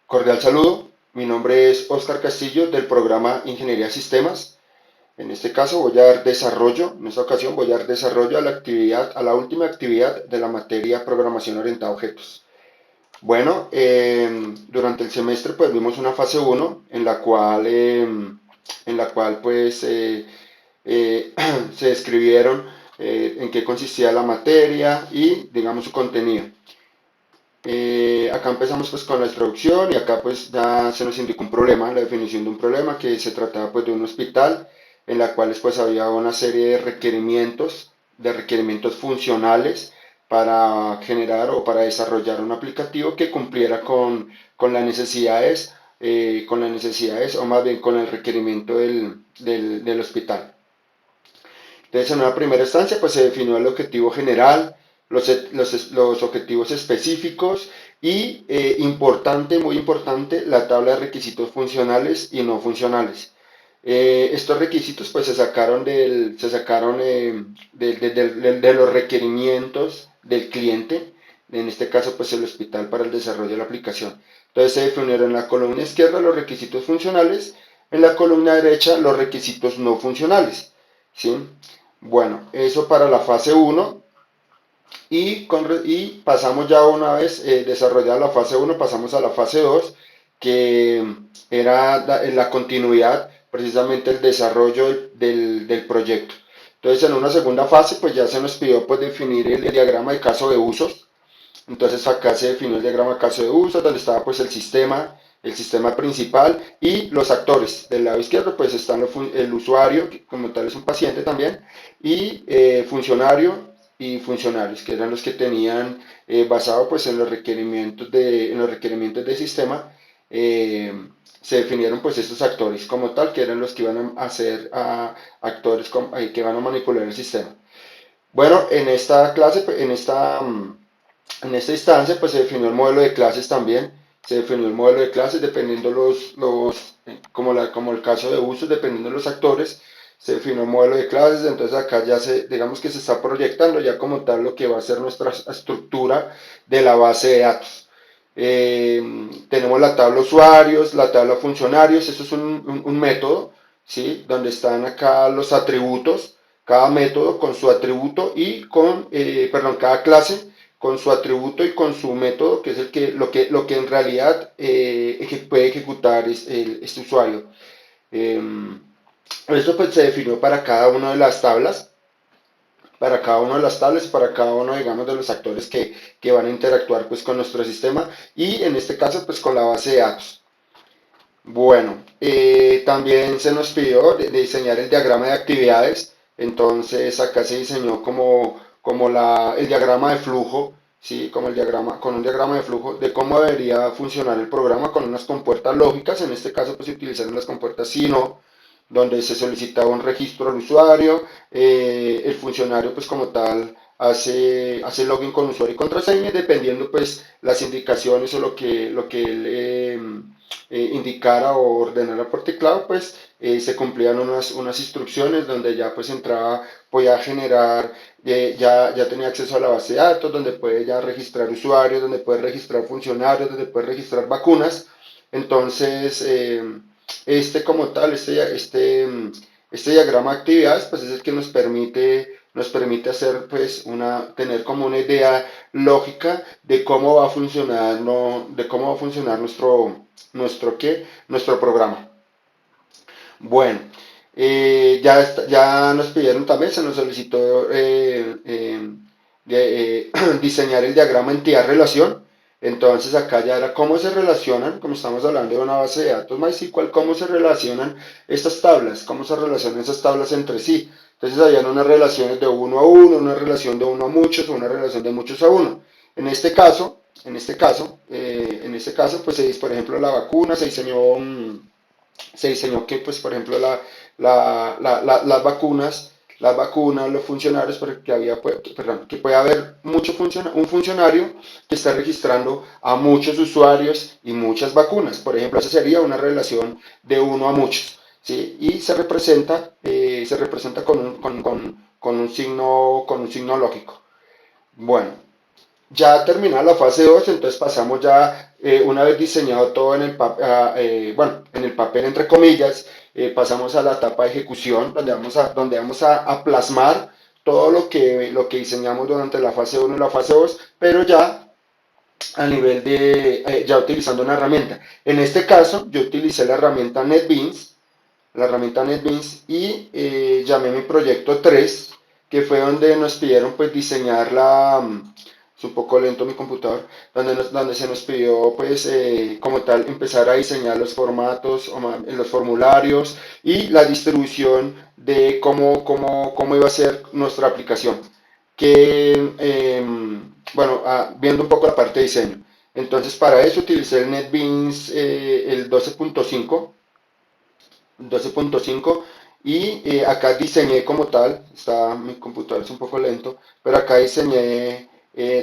Cordial saludo, mi nombre es Oscar Castillo del programa Ingeniería Sistemas. En este caso voy a dar desarrollo, en esta ocasión voy a dar desarrollo a la actividad, a la última actividad de la materia Programación Orientada a Objetos. Bueno, durante el semestre pues vimos una fase uno en la cual pues se describieron en qué consistía la materia y digamos su contenido. Acá empezamos pues con la introducción y acá pues ya se nos indicó un problema, la definición de un problema que se trataba pues de un hospital en la cual pues había una serie de requerimientos funcionales para generar o para desarrollar un aplicativo que cumpliera con con las necesidades o más bien con el requerimiento del hospital. Entonces, en una primera instancia, pues se definió el objetivo general, los objetivos específicos y, importante, muy importante, la tabla de requisitos funcionales y no funcionales. Estos requisitos pues se sacaron de los requerimientos del cliente, en este caso pues el hospital para el desarrollo de la aplicación. Entonces se definieron en la columna izquierda los requisitos funcionales, en la columna derecha los requisitos no funcionales. ¿Sí? Bueno, eso para la fase uno y pasamos ya una vez desarrollada la fase uno pasamos a la fase 2 que era la continuidad, precisamente el desarrollo del proyecto. Entonces, en una segunda fase, pues ya se nos pidió pues, definir el diagrama de caso de usos. Entonces, acá se definió el diagrama de caso de usos, donde estaba pues el sistema principal y los actores. Del lado izquierdo, pues están el usuario, que como tal es un paciente también, y funcionario y funcionarios, que eran los que tenían, basado pues en los requerimientos del sistema, eh, se definieron pues estos actores como tal, que eran los que iban a ser actores que van a manipular el sistema. Bueno, en esta clase, en esta instancia, pues se definió el modelo de clases también. Se definió el modelo de clases dependiendo como el caso de uso, dependiendo de los actores. Se definió el modelo de clases, entonces acá ya digamos que se está proyectando ya como tal lo que va a ser nuestra estructura de la base de datos. Tenemos la tabla usuarios, la tabla funcionarios, eso es un método, ¿sí? Donde están acá los atributos, cada método con su atributo y perdón, cada clase con su atributo y con su método, que es lo que en realidad puede ejecutar este usuario. Eh, Esto pues se definió para cada una de las tablas y para cada uno, digamos, de los actores que van a interactuar pues con nuestro sistema y en este caso pues con la base de datos. Bueno, también se nos pidió de diseñar el diagrama de actividades, entonces acá se diseñó como el diagrama de flujo, ¿sí? Con un diagrama de flujo de cómo debería funcionar el programa con unas compuertas lógicas, en este caso pues se utilizaron las compuertas si no, donde se solicitaba un registro al usuario, el funcionario pues como tal hace login con usuario y contraseña, dependiendo pues las indicaciones o lo que él indicara o ordenara por teclado, pues se cumplían unas instrucciones donde ya pues entraba, podía generar, ya tenía acceso a la base de datos, donde puede ya registrar usuarios, donde puede registrar funcionarios, donde puede registrar vacunas. Entonces, este como tal, este diagrama de actividades, pues es el que nos permite hacer, pues, tener como una idea lógica de cómo va a funcionar, ¿no? De cómo va a funcionar nuestro programa. Bueno, ya nos pidieron también, se nos solicitó diseñar el diagrama entidad-relación. Entonces acá ya era cómo se relacionan, como estamos hablando de una base de datos MySQL, cómo se relacionan estas tablas, cómo se relacionan esas tablas entre sí. Entonces habían unas relaciones de uno a uno, una relación de uno a muchos, o una relación de muchos a uno. En este caso, pues por ejemplo, la vacuna se diseñó que, pues, por ejemplo, las vacunas, los funcionarios, porque perdón, que puede haber un funcionario que está registrando a muchos usuarios y muchas vacunas. Por ejemplo, esa sería una relación de uno a muchos, ¿sí? Y se representa con un signo lógico. Bueno, Ya terminada la fase 2, entonces pasamos ya, una vez diseñado todo en el, bueno, en el papel, entre comillas, pasamos a la etapa de ejecución, donde vamos a plasmar todo lo que diseñamos durante la fase 1 y la fase 2, pero ya a nivel de, ya utilizando una herramienta. En este caso, yo utilicé la herramienta NetBeans y llamé mi proyecto 3, que fue donde nos pidieron pues diseñar es un poco lento mi computador, donde se nos pidió pues como tal empezar a diseñar los formatos, los formularios y la distribución de cómo iba a ser nuestra aplicación. Que, bueno, viendo un poco la parte de diseño. Entonces para eso utilicé el NetBeans, el 12.5 y acá diseñé como tal, mi computador es un poco lento, pero acá diseñé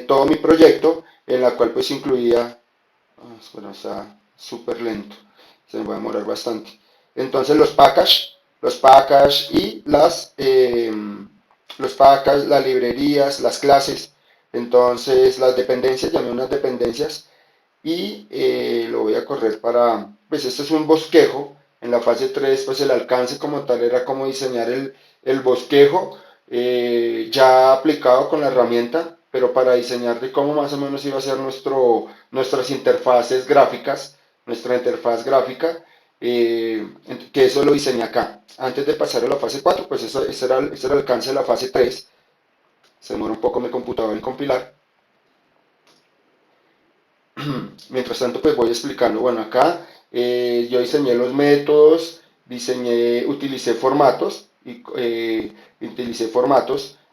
todo mi proyecto, en la cual pues incluía, bueno, está súper lento, se me va a demorar bastante. Entonces los packages y las librerías, las clases, entonces las dependencias, llamé unas dependencias y lo voy a correr pues este es un bosquejo. En la fase 3 pues el alcance como tal era como diseñar el bosquejo ya aplicado con la herramienta, pero para diseñar de cómo más o menos iba a ser nuestras interfaces gráficas, nuestra interfaz gráfica, que eso lo diseñé acá. Antes de pasar a la fase 4 pues ese era el alcance de la fase 3. Se demora un poco mi computador en compilar. Mientras tanto, pues voy explicando. Bueno, acá yo diseñé los métodos, utilicé formatos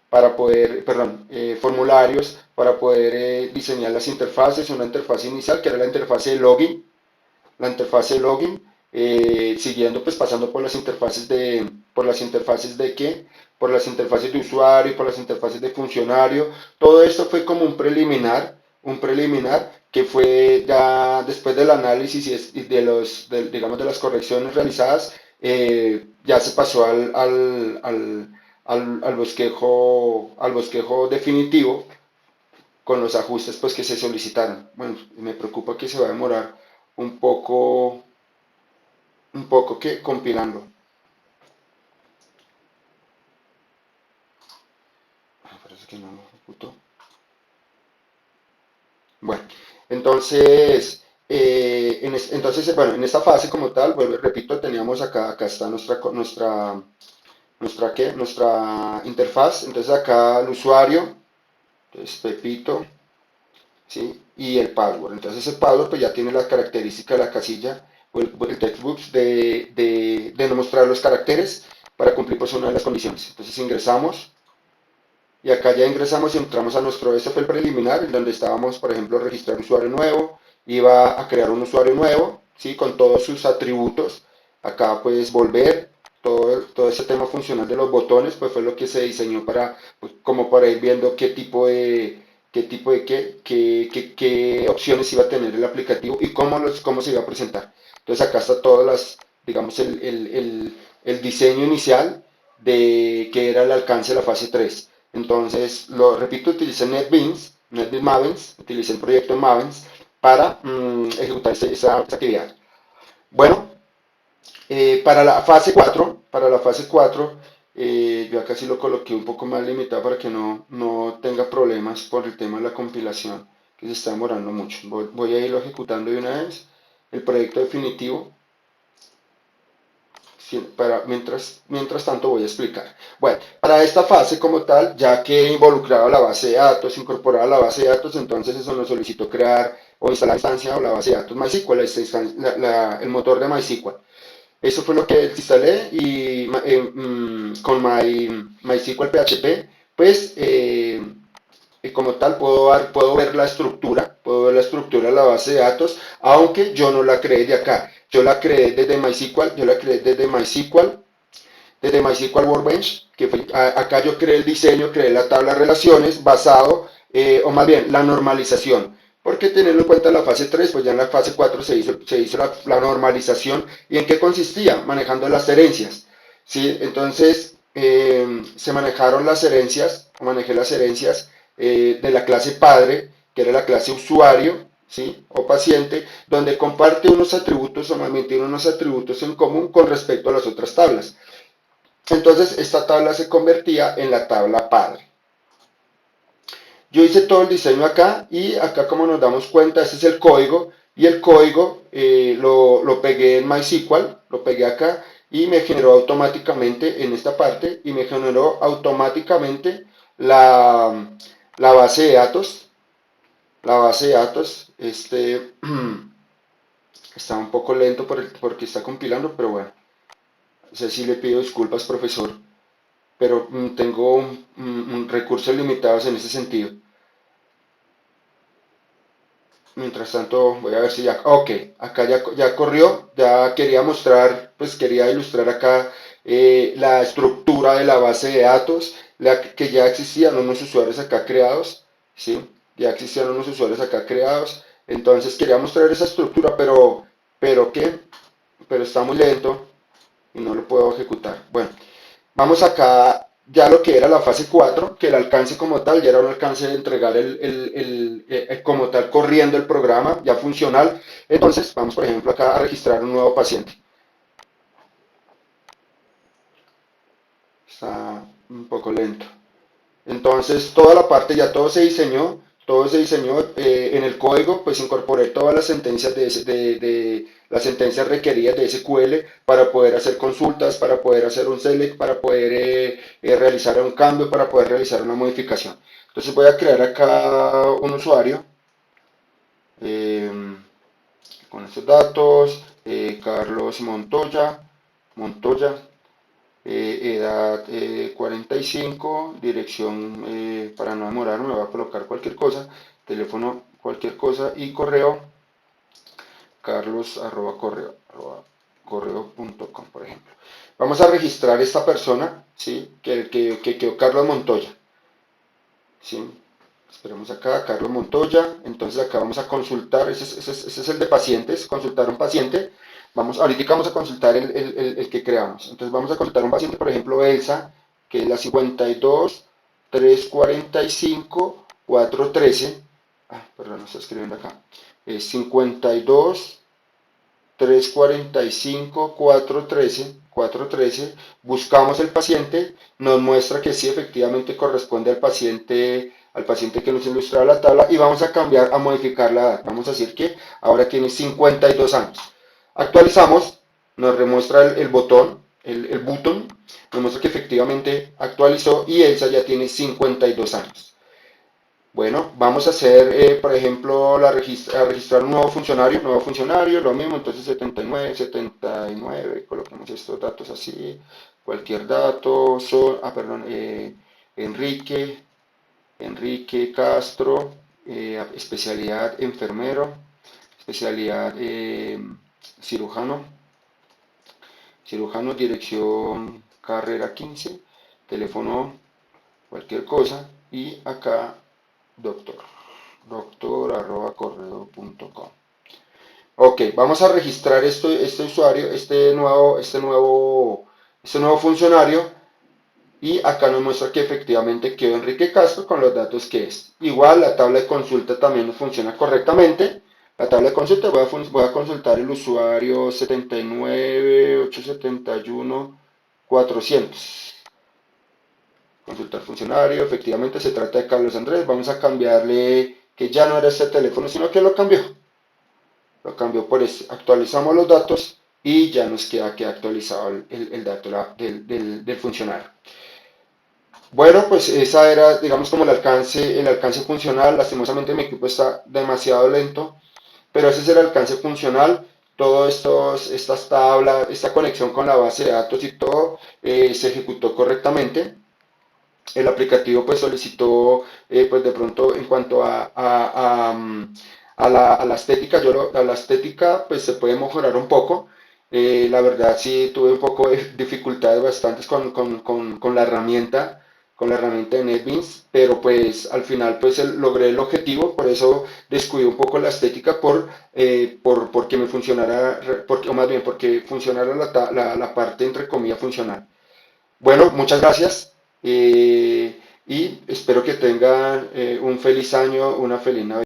para poder, perdón, formularios para poder diseñar las interfaces. Una interfaz inicial que era la interfaz de login, siguiendo pues pasando por las interfaces de qué, por las interfaces de usuario y por las interfaces de funcionario. Todo esto fue como un preliminar que fue ya después del análisis y digamos de las correcciones realizadas, ya se pasó al bosquejo definitivo con los ajustes pues que se solicitaron. Bueno, me preocupa que se va a demorar un poco que compilando. Parece que no, puto. Bueno, entonces, bueno, en esta fase como tal, vuelvo y repito, teníamos acá está nuestra interfaz. Entonces acá el usuario, entonces Pepito, ¿sí? Y el password. Entonces ese password pues ya tiene la característica de la casilla o el textbook de no mostrar los caracteres para cumplir pues una de las condiciones. Entonces ingresamos. Y acá ya ingresamos y entramos a este fue el preliminar, en donde estábamos, por ejemplo, registrar usuario nuevo, iba a crear un usuario nuevo, ¿sí? Con todos sus atributos. Acá puedes volver, todo ese tema funcional de los botones, pues fue lo que se diseñó pues, como para ir viendo qué opciones iba a tener el aplicativo y cómo se iba a presentar. Entonces acá está digamos, el diseño inicial de que era el alcance de la fase 3. Entonces, lo repito, utilicé NetBeans Maven, utilicé el proyecto Maven para ejecutar esa actividad. Bueno, para la fase 4, yo acá sí lo coloqué un poco más limitado para que no tenga problemas por el tema de la compilación, que se está demorando mucho. Voy a irlo ejecutando de una vez. El proyecto definitivo, mientras tanto voy a explicar. Bueno, para esta fase como tal, ya que involucraba la base de datos, incorporaba la base de datos, entonces eso nos solicitó crear o instalar la instancia o la base de datos MySQL, el motor de MySQL. Eso fue lo que instalé y con MySQL PHP, pues como tal puedo ver la estructura de la base de datos, aunque yo no la creé de acá. Yo la creé desde MySQL Workbench, que fue, acá yo creé el diseño, creé la tabla de relaciones basado, o más bien la normalización. Porque teniendo en cuenta la fase 3, pues ya en la fase 4 se hizo la normalización. ¿Y en qué consistía? Manejando las herencias. ¿Sí? Entonces, se manejaron las herencias, o manejé las herencias de la clase padre, que era la clase usuario, ¿sí? O paciente, donde comparte unos atributos o mantiene unos atributos en común con respecto a las otras tablas. Entonces, esta tabla se convertía en la tabla padre. Yo hice todo el diseño acá y acá, como nos damos cuenta, este es el código y el código lo pegué en MySQL, lo pegué acá y me generó automáticamente en esta parte y me generó automáticamente la, la base de datos. La base de datos, está un poco lento porque está compilando, pero bueno, o sea, sí le pido disculpas, profesor, pero tengo recursos limitados en ese sentido. Mientras tanto, voy a ver si ya... Ok, acá ya corrió, ya quería mostrar, pues quería ilustrar acá la estructura de la base de datos, que ya existían unos usuarios acá creados, ¿sí? Ya existían unos usuarios acá creados, entonces quería mostrar esa estructura, pero ¿qué? Pero está muy lento y no lo puedo ejecutar. Bueno, vamos acá ya lo que era la fase 4, que el alcance como tal ya era un alcance de entregar como tal corriendo el programa, ya funcional. Entonces, vamos por ejemplo acá a registrar un nuevo paciente. Está un poco lento. Entonces, toda la parte ya todo se diseñó en el código, pues incorporé todas las sentencias de las sentencias requeridas de SQL para poder hacer consultas, para poder hacer un select, para poder realizar un cambio, para poder realizar una modificación. Entonces voy a crear acá un usuario eh, con estos datos, Carlos Montoya, edad 45, dirección para no demorarme, me voy a colocar cualquier cosa, teléfono cualquier cosa y correo, carlos correo.com, por ejemplo. Vamos a registrar esta persona, ¿sí? Que quedó Carlos Montoya, ¿sí? Esperemos acá, Carlos Montoya. Entonces acá vamos a consultar, ese es el de pacientes, consultar un paciente. Ahorita vamos a consultar el que creamos. Entonces vamos a consultar un paciente, por ejemplo, Elsa, que es la 52 345 413. Perdón, no está escribiendo acá. Es 52 345 413. Buscamos el paciente, nos muestra que sí efectivamente corresponde al paciente que nos ilustraba la tabla y vamos a cambiar, a modificar la edad. Vamos a decir que ahora tiene 52 años. Actualizamos, nos remuestra el botón, el botón, nos muestra que efectivamente actualizó y Elsa ya tiene 52 años. Bueno, vamos a hacer, por ejemplo, a registrar un nuevo funcionario, lo mismo, entonces 79, coloquemos estos datos así, cualquier dato, perdón, Enrique Castro, especialidad enfermero, especialidad cirujano, dirección carrera 15, teléfono, cualquier cosa, y acá doctor@correo.com. Ok, vamos a registrar este usuario, este nuevo funcionario y acá nos muestra que efectivamente quedó Enrique Castro con los datos que es. Igual la tabla de consulta también funciona correctamente. La tabla de consulta voy a consultar el usuario 79.871.400. Consultar funcionario, efectivamente se trata de Carlos Andrés, vamos a cambiarle que ya no era este teléfono, sino que lo cambió por este, actualizamos los datos y ya nos queda actualizado el dato del funcionario. Bueno, pues esa era, digamos, como el alcance funcional. Lastimosamente mi equipo está demasiado lento, pero ese es el alcance funcional. Estas tablas, esta conexión con la base de datos y todo se ejecutó correctamente. El aplicativo pues solicitó, pues de pronto en cuanto a la estética, a la estética pues se puede mejorar un poco. La verdad sí tuve un poco de dificultades bastantes con la herramienta de NetBeans, pero pues al final pues logré el objetivo, por eso descuidé un poco la estética porque me funcionara, o más bien porque funcionara la parte entre comillas funcional. Bueno, muchas gracias y espero que tengan un feliz año, una feliz Navidad.